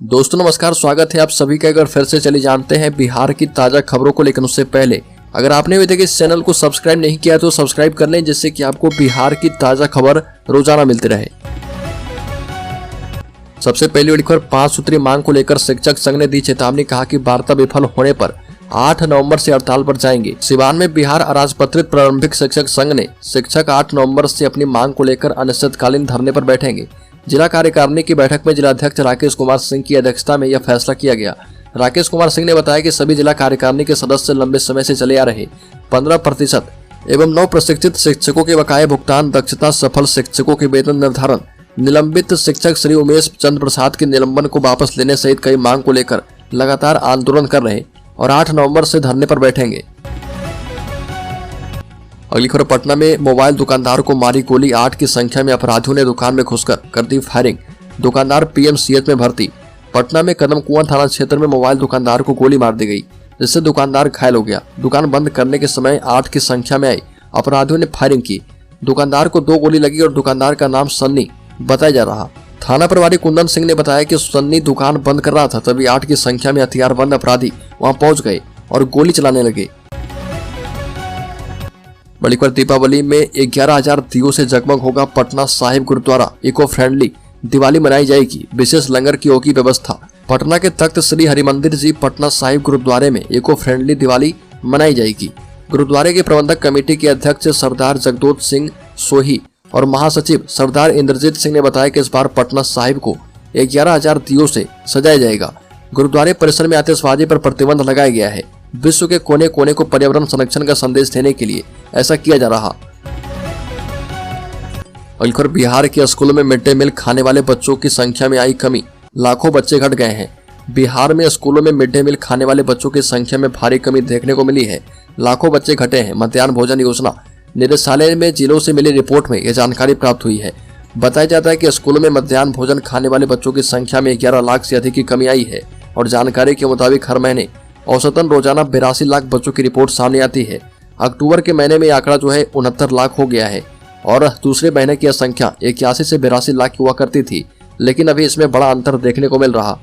दोस्तों नमस्कार, स्वागत है आप सभी का। अगर फिर से चली जानते हैं बिहार की ताजा खबरों को, लेकिन उससे पहले अगर आपने अभी तक इस चैनल को सब्सक्राइब नहीं किया तो सब्सक्राइब कर लें, जिससे कि आपको बिहार की ताजा खबर रोजाना मिलती रहे। सबसे पहली बड़ी खबर, 5 सूत्री मांग को लेकर शिक्षक संघ ने दी चेतावनी। कहा कि वार्ता विफल होने पर 8 नवंबर से हड़ताल पर जाएंगे। सिवान में बिहार अराजपत्रित प्रारंभिक शिक्षक संघ ने शिक्षक 8 नवंबर से अपनी मांग को लेकर अनिश्चितकालीन धरने पर बैठेंगे। जिला कार्यकारिणी की बैठक में जिलाध्यक्ष राकेश कुमार सिंह की अध्यक्षता में यह फैसला किया गया। राकेश कुमार सिंह ने बताया कि सभी जिला कार्यकारिणी के सदस्य लंबे समय से चले आ रहे 15% एवं 9 प्रशिक्षित शिक्षकों के बकाये भुगतान, दक्षता सफल शिक्षकों के वेतन निर्धारण, निलंबित शिक्षक श्री उमेश चंद्र प्रसाद के निलंबन को वापस लेने सहित कई मांग को लेकर लगातार आंदोलन कर रहे और 8 नवंबर से धरने पर बैठेंगे। अगली खबर, पटना में मोबाइल दुकानदार को मारी गोली। 8 की संख्या में अपराधियों ने दुकान में घुसकर कर दी फायरिंग। दुकानदार पीएमसीएच में भर्ती। पटना में कदम कुआं थाना क्षेत्र में मोबाइल दुकानदार को गोली मार दी गई, जिससे दुकानदार घायल हो गया। दुकान बंद करने के समय 8 की संख्या में आए अपराधियों ने फायरिंग की। दुकानदार को 2 गोली लगी और दुकानदार का नाम सन्नी बताया जा रहा। थाना प्रभारी कुंदन सिंह ने बताया कि सन्नी दुकान बंद कर रहा था, तभी 8 की संख्या में हथियारबंद अपराधी वहां पहुंच गए और गोली चलाने लगे। बड़ी खबर, दीपावली में 11,000 दियों से जगमग होगा पटना साहिब गुरुद्वारा। इको फ्रेंडली दिवाली मनाई जाएगी, विशेष लंगर की होगी व्यवस्था। पटना के तख्त श्री हरिमंदिर जी पटना साहिब गुरुद्वारे में इको फ्रेंडली दिवाली मनाई जाएगी। गुरुद्वारे के प्रबंधक कमेटी के अध्यक्ष सरदार जगदोत सिंह सोही और महासचिव सरदार इंद्रजीत सिंह ने बताया कि इस बार पटना साहिब को 11,000 दियों से सजाया जाएगा। गुरुद्वारे परिसर में आतिशबाजी पर प्रतिबंध लगाया गया है। विश्व के कोने कोने को पर्यावरण संरक्षण का संदेश देने के लिए ऐसा किया जा रहा। अगली, बिहार के स्कूलों में मिड डे मील खाने वाले बच्चों की संख्या में आई कमी, लाखों बच्चे घट गए हैं। बिहार में स्कूलों में मिड डे मील खाने वाले बच्चों की संख्या में भारी कमी देखने को मिली है। लाखों बच्चे घटे हैं। मध्याह्न भोजन योजना निदेशालय में जिलों से मिली रिपोर्ट में यह जानकारी प्राप्त हुई है। बताया जाता है कि स्कूलों में मध्याह्न भोजन खाने वाले बच्चों की संख्या में 11 लाख से अधिक की कमी आई है और जानकारी के मुताबिक हर महीने औसतन रोजाना 82 लाख बच्चों की रिपोर्ट सामने आती है। अक्टूबर के महीने में आंकड़ा जो है 69 लाख हो गया है और दूसरे महीने की यह संख्या 81 से 82 लाख हुआ करती थी, लेकिन अभी इसमें बड़ा अंतर देखने को मिल रहा।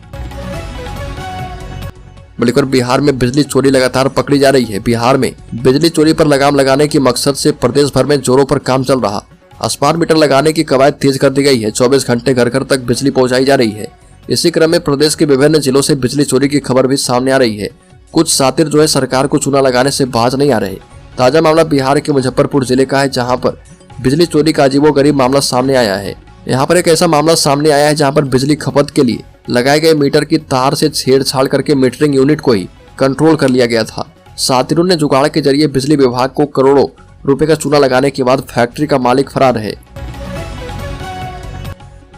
बल्कि बिहार में बिजली चोरी लगातार पकड़ी जा रही है। बिहार में बिजली चोरी पर लगाम लगाने के मकसद से प्रदेश भर में जोरों पर काम चल रहा। स्मार्ट मीटर लगाने की कवायद तेज कर दी गई है। 24 घंटे घर घर तक बिजली पहुंचाई जा रही है। इसी क्रम में प्रदेश के विभिन्न जिलों से बिजली चोरी की खबर भी सामने आ रही है। कुछ सातिर जो है सरकार को चूना लगाने से बाज नहीं आ रहे। ताजा मामला बिहार के मुजफ्फरपुर जिले का है, जहां पर बिजली चोरी का अजीबोगरीब मामला सामने आया है। यहाँ पर एक ऐसा मामला सामने आया है जहां पर बिजली खपत के लिए लगाए गए मीटर की तार से छेड़छाड़ करके मीटरिंग यूनिट को ही कंट्रोल कर लिया गया था। सातिरों ने जुगाड़ के जरिए बिजली विभाग को करोड़ों रुपए का चूना लगाने के बाद फैक्ट्री का मालिक फरार है।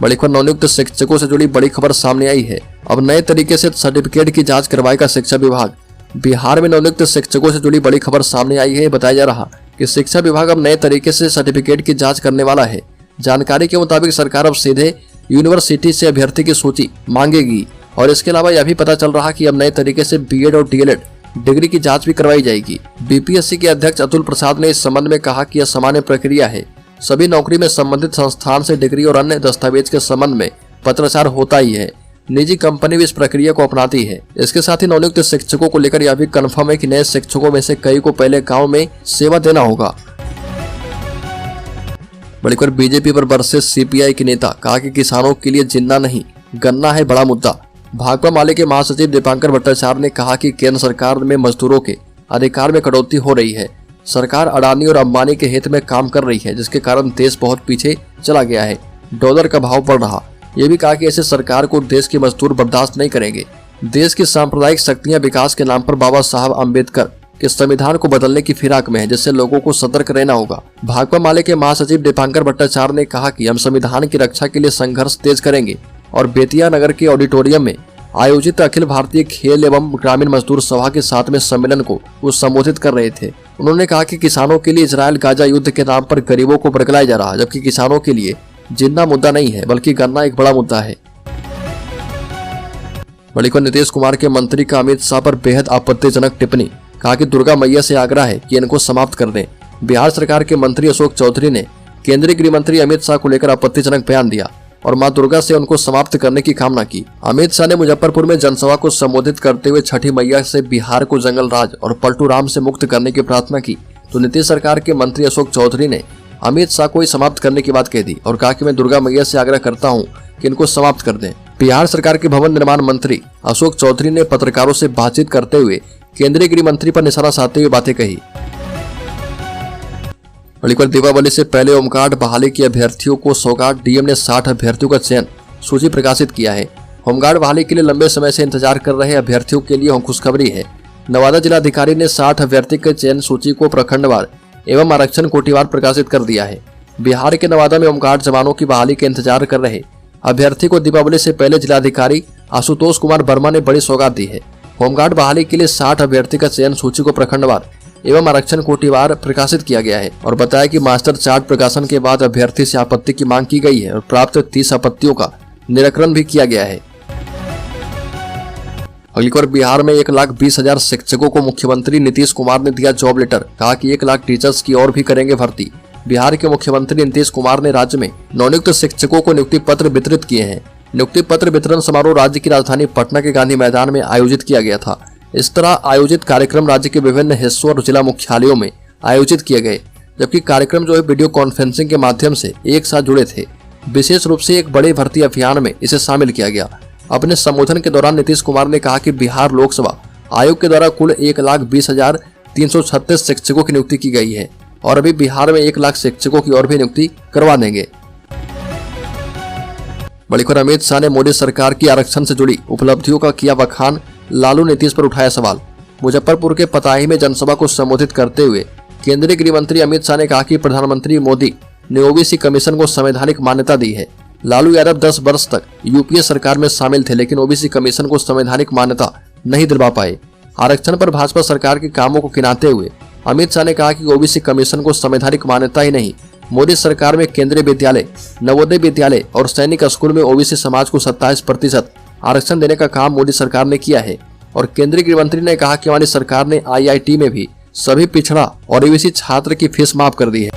बड़ी खबर, नवनियुक्त शिक्षकों से जुड़ी बड़ी खबर सामने आई है। अब नए तरीके से सर्टिफिकेट की जांच करवाएगा शिक्षा विभाग। बिहार में नवनियुक्त शिक्षकों से जुड़ी बड़ी खबर सामने आई है। बताया जा रहा कि शिक्षा विभाग अब नए तरीके से सर्टिफिकेट की जांच करने वाला है। जानकारी के मुताबिक सरकार अब सीधे यूनिवर्सिटी से अभ्यर्थी की सूची मांगेगी और इसके अलावा यह भी पता चल रहा कि अब नए तरीके से बीएड और डीएलएड डिग्री की जांच भी करवाई जाएगी। बीपीएससी के अध्यक्ष अतुल प्रसाद ने इस संबंध में कहा कि यह सामान्य प्रक्रिया है। सभी नौकरी में संबंधित संस्थान से डिग्री और अन्य दस्तावेज के संबंध में पत्राचार होता ही है। निजी कंपनी भी इस प्रक्रिया को अपनाती है। इसके साथ ही नवनियुक्त शिक्षकों को लेकर यह भी कन्फर्म है कि नए शिक्षकों में से कई को पहले गाँव में सेवा देना होगा। बड़ी खबर, बीजेपी पर बरसे सीपीआई के नेता। कहा कि किसानों के लिए जिन्ना नहीं गन्ना है बड़ा मुद्दा। भाकपा माले के महासचिव दीपांकर भट्टाचार्य ने कहा कि केंद्र सरकार में मजदूरों के अधिकार में कटौती हो रही है। सरकार अडानी और अंबानी के हित में काम कर रही है, जिसके कारण देश बहुत पीछे चला गया है। डॉलर का भाव बढ़ रहा। ये भी कहा कि ऐसे सरकार को देश के मजदूर बर्दाश्त नहीं करेंगे। देश की सांप्रदायिक शक्तियां विकास के नाम पर बाबा साहब अम्बेडकर के संविधान को बदलने की फिराक में है, जिससे लोगों को सतर्क रहना होगा। भाकपा माले के महासचिव दीपांकर भट्टाचार्य ने कहा कि हम संविधान की रक्षा के लिए संघर्ष तेज करेंगे और बेतिया नगर के ऑडिटोरियम में आयोजित अखिल भारतीय खेल एवं ग्रामीण मजदूर सभा के 7वें सम्मेलन को वो संबोधित कर रहे थे। उन्होंने कहा कि किसानों के लिए इजरायल गाजा युद्ध के नाम पर गरीबों को बरगलाया जा रहा, जबकि किसानों के लिए जिन्ना मुद्दा नहीं है बल्कि गन्ना एक बड़ा मुद्दा है। बड़ी खबर, नीतीश कुमार के मंत्री का अमित शाह पर बेहद आपत्तिजनक टिप्पणी। कहा कि दुर्गा मैया से आग्रह है कि इनको समाप्त कर दें। बिहार सरकार के मंत्री अशोक चौधरी ने केंद्रीय गृह मंत्री अमित शाह को लेकर आपत्तिजनक बयान दिया। और मां दुर्गा से उनको समाप्त करने की कामना की। अमित शाह ने मुजफ्फरपुर में जनसभा को संबोधित करते हुए छठी मैया से बिहार को जंगल राज और पलटू राम से मुक्त करने की प्रार्थना की तो नीतीश सरकार के मंत्री अशोक चौधरी ने अमित शाह को समाप्त करने की बात कह दी और कहा कि मैं दुर्गा मैया से आग्रह करता हूं कि इनको समाप्त कर दें। बिहार सरकार के भवन निर्माण मंत्री अशोक चौधरी ने पत्रकारों से बातचीत करते हुए केंद्रीय गृह मंत्री पर निशाना साधते हुए बातें कही। बड़ीकर दीपावली से पहले होमगार्ड बहाली के अभ्यर्थियों को सौगात, डीएम ने 60 अभ्यर्थियों का चयन सूची प्रकाशित किया है। होमगार्ड बहाली के लिए लंबे समय से इंतजार कर रहे अभ्यर्थियों के लिए खुशखबरी है। नवादा जिलाधिकारी ने 60 अभ्यर्थी के चयन सूची को प्रखंडवार एवं आरक्षण कोटिवार प्रकाशित कर दिया है। बिहार के नवादा में होमगार्ड जवानों की बहाली के इंतजार कर रहे अभ्यर्थी को दीपावली से पहले जिलाधिकारी आशुतोष कुमार वर्मा ने बड़ी सौगात दी है। होमगार्ड बहाली के लिए 60 अभ्यर्थी का चयन सूची को प्रखंडवार एवं आरक्षण कोटिवार प्रकाशित किया गया है और बताया कि मास्टर चार्ट प्रकाशन के बाद अभ्यर्थी से आपत्ति की मांग की गई है और प्राप्त 30 आपत्तियों का निराकरण भी किया गया है। अगली खबर, बिहार में 1,20,000 शिक्षकों को मुख्यमंत्री नीतीश कुमार ने दिया जॉब लेटर, कहा कि 1 लाख टीचर्स की और भी करेंगे भर्ती। बिहार के मुख्यमंत्री नीतीश कुमार ने राज्य में नवनियुक्त शिक्षकों को नियुक्ति पत्र वितरित किए हैं। नियुक्ति पत्र वितरण समारोह राज्य की राजधानी पटना के गांधी मैदान में आयोजित किया गया था। इस तरह आयोजित कार्यक्रम राज्य के विभिन्न हिस्सों और जिला मुख्यालयों में आयोजित किए गए, जबकि कार्यक्रम वीडियो कॉन्फ्रेंसिंग के माध्यम से एक साथ जुड़े थे। विशेष रूप से एक बड़े भर्ती अभियान में इसे शामिल किया गया। अपने संबोधन के दौरान नीतीश कुमार ने कहा कि बिहार लोकसभा आयोग के द्वारा कुल 1,20,336 शिक्षकों की नियुक्ति की गई है और अभी बिहार में 1 लाख शिक्षकों की और भी नियुक्ति करवा देंगे। बड़ी खबर, अमित शाह ने मोदी सरकार की आरक्षण से जुड़ी उपलब्धियों का किया बखान, लालू नीतीश पर उठाया सवाल। मुजफ्फरपुर के पताही में जनसभा को संबोधित करते हुए केंद्रीय गृह मंत्री अमित शाह ने कहा कि प्रधानमंत्री मोदी ने ओबीसी कमीशन को संवैधानिक मान्यता दी है। लालू यादव 10 वर्ष तक यूपीए सरकार में शामिल थे, लेकिन ओबीसी कमीशन को संवैधानिक मान्यता नहीं दिलवा पाए। आरक्षण पर भाजपा सरकार के कामों को गिनाते हुए अमित शाह ने कहा कि ओबीसी कमीशन को संवैधानिक मान्यता ही नहीं, मोदी सरकार में केंद्रीय विद्यालय, नवोदय विद्यालय और सैनिक स्कूल में ओबीसी समाज को 27% आरक्षण देने का काम मोदी सरकार ने किया है। और केंद्रीय गृह मंत्री ने कहा कि हमारी सरकार ने आईआईटी में भी सभी पिछड़ा और ओबीसी छात्र की फीस माफ कर दी है।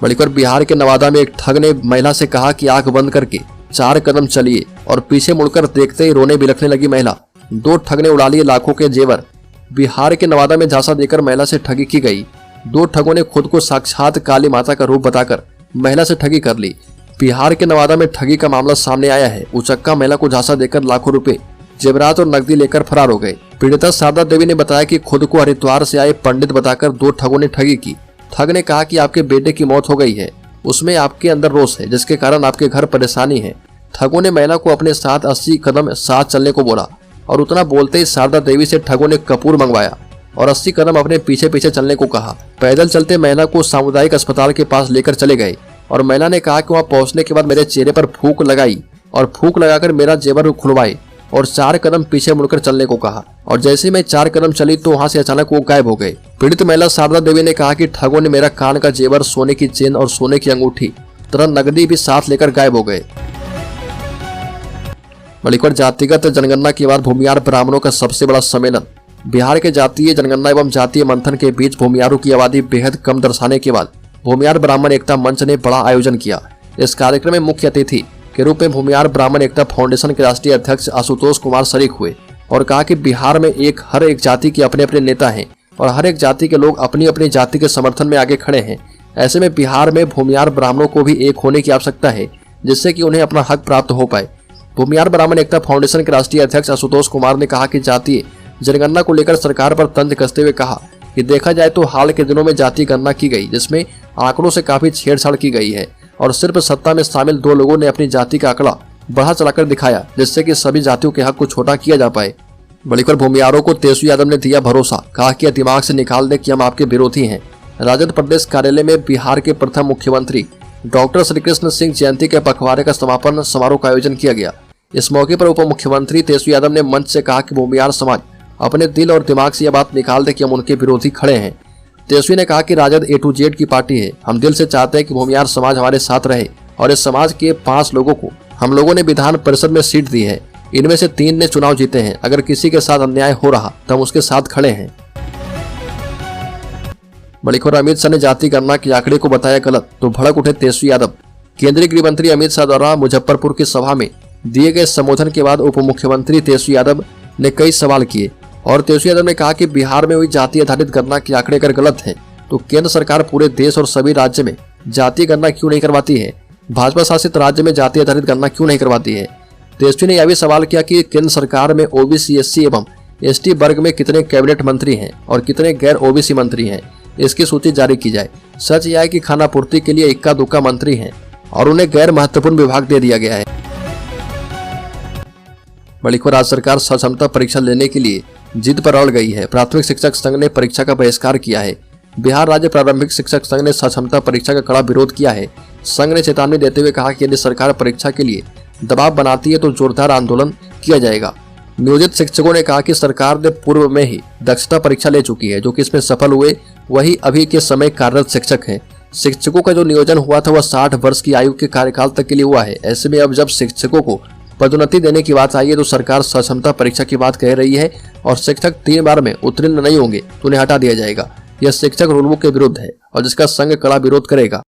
बड़ी खबर, बिहार के नवादा में एक ठग ने महिला से कहा कि आंख बंद करके 4 कदम चलिए और पीछे मुड़कर देखते ही रोने बिलखने लगी महिला। 2 ठग ने उड़ा लिए लाखों के जेवर। बिहार के नवादा में झांसा देकर महिला से ठगी की गई। 2 ठगों ने खुद को साक्षात काली माता का रूप बताकर महिला से ठगी कर ली। बिहार के नवादा में ठगी का मामला सामने आया है। उचक्का महिला को झांसा देकर लाखों रुपए, जेवरात और नकदी लेकर फरार हो गए। पीड़िता शारदा देवी ने बताया कि खुद को हरिद्वार से आए पंडित बताकर 2 ठगों ने ठगी की। ठग ने कहा कि आपके बेटे की मौत हो गई है, उसमें आपके अंदर रोष है, जिसके कारण आपके घर परेशानी है। ठगों ने महिला को अपने साथ 80 कदम साथ चलने को बोला और उतना बोलते ही शारदा देवी से ठगों ने कपूर मंगवाया और 80 कदम अपने पीछे पीछे चलने को कहा। पैदल चलते महिला को सामुदायिक अस्पताल के पास लेकर चले गए और महिला ने कहा कि वहां पहुंचने के बाद मेरे चेहरे पर फूंक लगाई और फूंक लगाकर मेरा जेवर खुलवाए और 4 कदम पीछे मुड़कर चलने को कहा। और जैसे मैं 4 कदम चली तो वहां से अचानक वो गायब हो गए। पीड़ित महिला शारदा देवी ने कहा कि ठगों ने मेरा कान का जेवर, सोने की चेन और सोने की अंगूठी तथा नकदी भी साथ लेकर गायब हो गए। बड़ीकर, जातिगत जनगणना के बाद भूमियार ब्राह्मणों का सबसे बड़ा सम्मेलन। बिहार के जातीय जनगणना एवं जातीय मंथन के बीच भूमियारों की आबादी बेहद कम दर्शाने के बाद भूमियार ब्राह्मण एकता मंच ने बड़ा आयोजन किया। इस कार्यक्रम में मुख्य अतिथि के रूप में भूमियार ब्राह्मण एकता फाउंडेशन के राष्ट्रीय अध्यक्ष आशुतोष कुमार शरीक हुए और कहा कि बिहार में हर एक जाति के अपने अपने नेता हैं और हर एक जाति के लोग अपनी अपनी जाति के समर्थन में आगे खड़े हैं। ऐसे में बिहार में भूमियार ब्राह्मणों को भी एक होने की आवश्यकता है, जिससे कि उन्हें अपना हक प्राप्त हो पाए। भूमियार ब्राह्मण एकता फाउंडेशन के राष्ट्रीय अध्यक्ष आशुतोष कुमार ने कहा कि जातीय जनगणना को लेकर सरकार पर तंज कसते हुए कहा कि देखा जाए तो हाल के दिनों में जाति गणना की गई, जिसमें आंकड़ों से काफी छेड़छाड़ की गई है और सिर्फ सत्ता में शामिल 2 लोगों ने अपनी जाति का आंकड़ा बढ़ा चढ़ाकर दिखाया, जिससे कि सभी जातियों के हक को छोटा किया जा पाए। बड़ीकर, भूमियारों को तेजस्वी यादव ने दिया भरोसा, कहा कि दिमाग से निकाल दे कि हम आपके विरोधी हैं। राजद प्रदेश कार्यालय में बिहार के प्रथम मुख्यमंत्री डॉक्टर श्रीकृष्ण सिंह जयंती के पखवाड़े का समापन समारोह का आयोजन किया गया। इस मौके पर उप मुख्यमंत्री तेजस्वी यादव ने मंच से कहा कि भूमियार समाज अपने दिल और दिमाग से यह बात निकाल दे कि हम उनके विरोधी खड़े हैं। तेजस्वी ने कहा कि राजद A to Z की पार्टी है। हम दिल से चाहते हैं कि भूमियार समाज हमारे साथ रहे और इस समाज के 5 लोगों को हम लोगों ने विधान परिषद में सीट दी है। इनमें से 3 ने चुनाव जीते हैं। अगर किसी के साथ अन्याय हो रहा तो हम उसके साथ खड़े हैं। बड़ी खबर, अमित शाह ने जाति गणना के आंकड़े को बताया गलत तो भड़क उठे तेजस्वी यादव। केंद्रीय गृह मंत्री अमित शाह द्वारा मुजफ्फरपुर की सभा में दिए गए संबोधन के बाद उप मुख्यमंत्री तेजस्वी यादव ने कई सवाल किए और तेजस्वी यादव ने कहा कि बिहार में हुई जाति आधारित गणना के आंकड़े अगर गलत है तो केंद्र सरकार पूरे देश और सभी राज्य में जातीय गणना क्यों नहीं करवाती है, भाजपा शासित राज्य में जाति आधारित गणना क्यों नहीं करवाती है। तेजस्वी ने यह भी सवाल किया कि केंद्र सरकार में ओबीसी, एससी एवं एसटी वर्ग में कितने कैबिनेट मंत्री हैं और कितने गैर ओबीसी मंत्री हैं, इसकी सूची जारी की जाए। सच यह है कि खाना पूर्ति के लिए इक्का दुक्का मंत्री हैं और उन्हें गैर महत्वपूर्ण विभाग दे दिया गया है। बड़ी खबर, राज्य सरकार सक्षमता परीक्षा लेने के लिए जिद पर अड़ गई है। प्राथमिक शिक्षक संघ ने परीक्षा का बहिष्कार किया है। बिहार राज्य प्रारंभिक शिक्षक संघ ने सक्षमता परीक्षा का कड़ा विरोध किया है। संघ ने चेतावनी देते हुए कहा कि यदि सरकार परीक्षा के लिए दबाव बनाती है तो जोरदार आंदोलन किया जाएगा। नियोजित शिक्षकों ने कहा कि सरकार ने पूर्व में ही दक्षता परीक्षा ले चुकी है, जो कि इसमें सफल हुए वही अभी के समय कार्यरत शिक्षक हैं। शिक्षकों का जो नियोजन हुआ था वह 60 वर्ष की आयु के कार्यकाल तक के लिए हुआ है। ऐसे में अब जब शिक्षकों को पदोन्नति देने की बात आई है तो सरकार सक्षमता परीक्षा की बात कह रही है और शिक्षक 3 बार में उत्तीर्ण नहीं होंगे तो उन्हें हटा दिया जाएगा। यह शिक्षक रूल बुक के विरुद्ध है और जिसका संघ कड़ा विरोध करेगा।